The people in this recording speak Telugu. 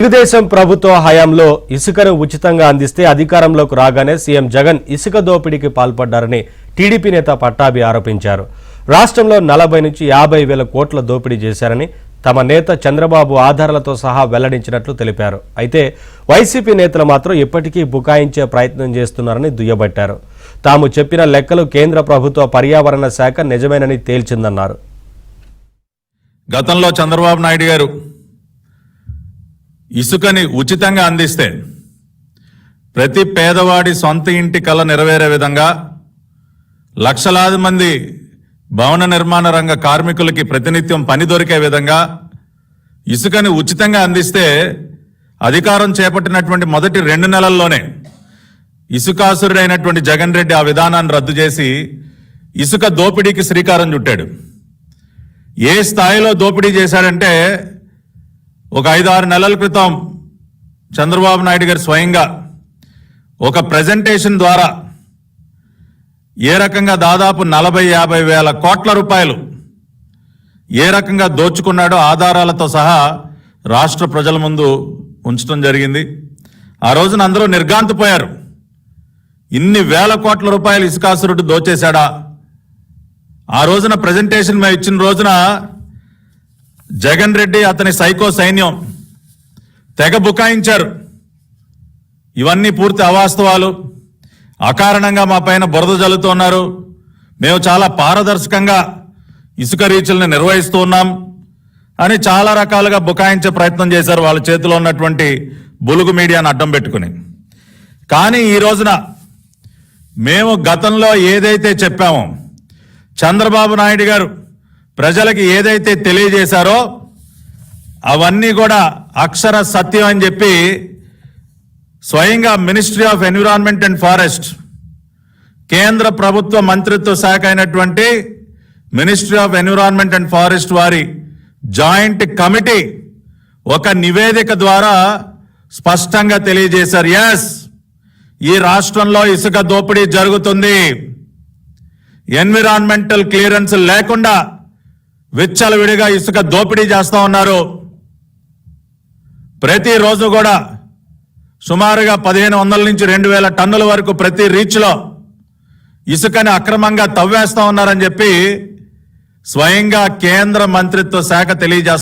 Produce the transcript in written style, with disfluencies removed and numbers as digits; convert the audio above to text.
తెలుగుదేశం ప్రభుత్వ హయాంలో ఇసుకను ఉచితంగా అందిస్తే అధికారంలోకి రాగానే సీఎం జగన్ ఇసుక దోపిడీకి పాల్పడ్డారని టీడీపీ నేత పట్టాభి ఆరోపించారు. రాష్ట్రంలో 40 నుంచి 50 వేల కోట్ల దోపిడీ చేశారని తమ నేత చంద్రబాబు ఆధారాలతో సహా వెల్లడించినట్లు తెలిపారు. అయితే వైసీపీ నేతలు మాత్రం ఇప్పటికీ బుకాయించే ప్రయత్నం చేస్తున్నారని దుయ్యబట్టారు. తాము చెప్పిన లెక్కలు కేంద్ర ప్రభుత్వ పర్యావరణ శాఖ నిజమేనని తేల్చిందన్నారు. గతంలో చంద్రబాబు నాయుడు గారు ఇసుకని ఉచితంగా అందిస్తే ప్రతి పేదవాడి సొంత ఇంటి కల నెరవేరే విధంగా లక్షలాది మంది భవన నిర్మాణ రంగ కార్మికులకి ప్రతినిత్యం పని దొరికే విధంగా ఇసుకని ఉచితంగా అందిస్తే అధికారం చేపట్టినటువంటి మొదటి 2 నెలల్లోనే ఇసుకాసురుడైనటువంటి జగన్ రెడ్డి ఆ విధానాన్ని రద్దు చేసి ఇసుక దోపిడీకి శ్రీకారం చుట్టాడు. ఏ స్థాయిలో దోపిడీ చేశాడంటే ఒక 5-6 నెలల క్రితం చంద్రబాబు నాయుడు గారు స్వయంగా ఒక ప్రెజెంటేషన్ ద్వారా ఏ రకంగా దాదాపు 40-50 వేల కోట్ల రూపాయలు ఏ రకంగా దోచుకున్నాడో ఆధారాలతో సహా రాష్ట్ర ప్రజల ముందు ఉంచడం జరిగింది. ఆ రోజున అందరూ నిర్ఘాంతపోయారు. ఇన్ని వేల కోట్ల రూపాయలు ఇసుకాసురుడు దోచేశాడా? ఆ రోజున ప్రెజెంటేషన్ మేము ఇచ్చిన రోజున జగన్ రెడ్డి అతని సైకో సైన్యం తెగ బుకాయించారు. ఇవన్నీ పూర్తి అవాస్తవాలు, అకారణంగా మా పైన బురద జల్లుతున్నారు, మేము చాలా పారదర్శకంగా ఇసుక రీచుల్ని నిర్వహిస్తూ ఉన్నాం అని చాలా రకాలుగా బుకాయించే ప్రయత్నం చేశారు వాళ్ళ చేతిలో ఉన్నటువంటి బులుగు మీడియాను అడ్డం పెట్టుకుని. కానీ ఈ రోజున మేము గతంలో ఏదైతే చెప్పామో, చంద్రబాబు నాయుడు గారు ప్రజలకి ఏదైతే తెలియజేశారో అవన్నీ కూడా అక్షర సత్యం అని చెప్పి స్వయంగా ministry of environment and forest, కేంద్ర ప్రభుత్వ మంత్రిత్వ శాఖ అయినటువంటి ministry of environment and forest వారి జాయింట్ కమిటీ ఒక నివేదిక ద్వారా స్పష్టంగా తెలియజేశారు. ఎస్, ఈ రాష్ట్రంలో ఇసుక దోపిడీ జరుగుతుంది. ఎన్విరాన్మెంటల్ క్లియరెన్స్ లేకుండా విచ్చలవిడిగా ఇసుక దోపిడీ చేస్తా ఉన్నారు. ప్రతిరోజు కూడా సుమారుగా 1500 నుంచి 2000 టన్నుల వరకు ప్రతి రీచ్లో ఇసుకని అక్రమంగా తవ్వేస్తా ఉన్నారని చెప్పి స్వయంగా కేంద్ర మంత్రిత్వ శాఖ తెలియజేస్తారు.